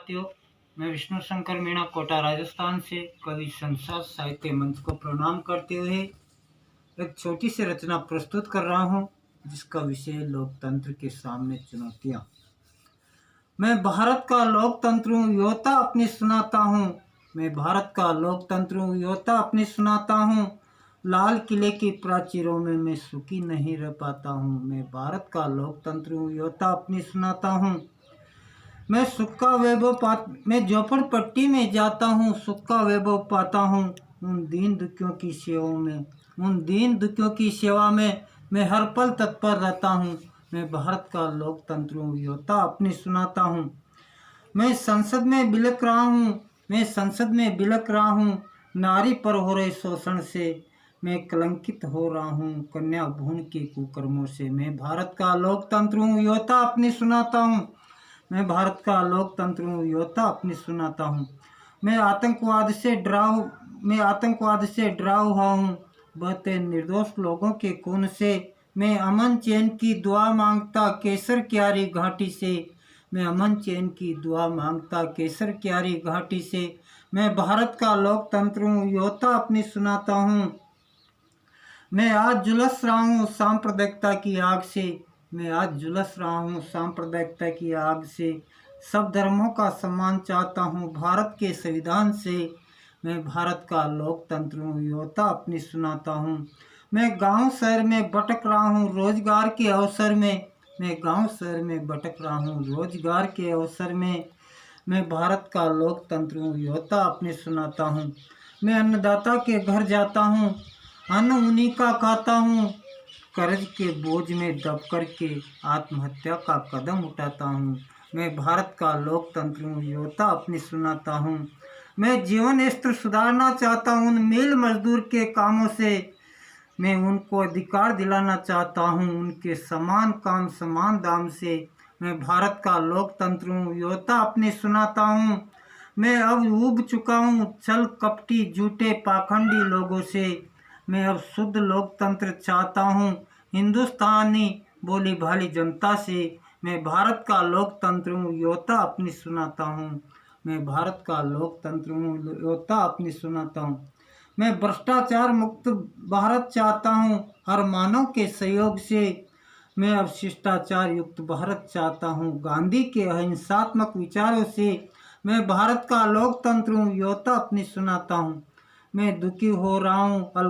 साथियों, मैं विष्णु शंकर मीणा कोटा राजस्थान से कवि संसार साहित्य मंच को प्रणाम करते हुए एक छोटी सी रचना प्रस्तुत कर रहा हूँ, जिसका विषय लोकतंत्र के सामने चुनौतियाँ। मैं भारत का लोकतंत्र हूँ, योद्धा अपनी सुनाता हूँ। मैं भारत का लोकतंत्र हूँ, योद्धा अपनी सुनाता हूँ। लाल किले की प्राचीरों में मैं सुखी नहीं रह पाता हूँ। मैं भारत का लोकतंत्र हूँ, योद्धा अपनी सुनाता हूँ। मैं सुख का वैभव मैं झोपड़पट्टी में जाता हूँ, सुख का वैभव पाता हूँ। उन दीन दुखियों की सेवा में मैं हर पल तत्पर रहता हूँ। मैं भारत का लोकतंत्र हूँ, योद्धा अपनी सुनाता हूँ। मैं संसद में बिलख रहा हूँ। नारी पर हो रहे शोषण से मैं कलंकित हो रहा हूँ, कन्या भ्रूण के कुकर्मों से। मैं भारत का लोकतंत्र हूँ, योद्धा अपनी सुनाता हूँ। मैं भारत का लोकतंत्र हूँ, योद्धा अपनी सुनाता हूँ। मैं आतंकवाद से डरा हुआ हूँ, बहते निर्दोष लोगों के खून से। मैं अमन चैन की दुआ मांगता केसर क्यारी घाटी से। मैं अमन चैन की दुआ मांगता केसर क्यारी घाटी से। मैं भारत का लोकतंत्र हूँ, योद्धा अपनी सुनाता हूँ। मैं आज झुलस रहा हूँ सांप्रदायिकता की आग से। सब धर्मों का सम्मान चाहता हूँ भारत के संविधान से। मैं भारत का लोकतंत्र हूँ, योद्धा अपनी सुनाता हूँ। मैं गांव शहर में भटक रहा हूँ रोजगार के अवसर में। मैं भारत का लोकतंत्र हूँ, योद्धा अपनी सुनाता हूँ। मैं अन्नदाता के घर जाता हूँ, अन्न उन्हीं का खाता हूँ। कर्ज के बोझ में दब करके आत्महत्या का कदम उठाता हूँ। मैं भारत का लोकतंत्र हूँ, योद्धा अपनी सुनाता हूँ। मैं जीवन स्तर सुधारना चाहता हूँ उन मिल मजदूर के कामों से। मैं उनको अधिकार दिलाना चाहता हूँ उनके समान काम समान दाम से। मैं भारत का लोकतंत्र हूँ, योद्धा अपनी सुनाता हूँ। मैं अब ऊब चुका हूँ छल कपटी झूठे पाखंडी लोगों से। मैं अब शुद्ध लोकतंत्र चाहता हूँ हिंदुस्तानी बोली भाली जनता से। मैं भारत का लोकतंत्र हूँ, योद्धा अपनी सुनाता हूँ। मैं भारत का लोकतंत्र हूँ, योद्धा अपनी सुनाता हूँ। मैं भ्रष्टाचार मुक्त भारत चाहता हूँ हर मानव के सहयोग से। मैं अब शिष्टाचार युक्त भारत चाहता हूँ गांधी के अहिंसात्मक विचारों से। मैं भारत का लोकतंत्र हूँ, योद्धा अपनी सुनाता हूँ। मैं दुखी हो रहा हूँ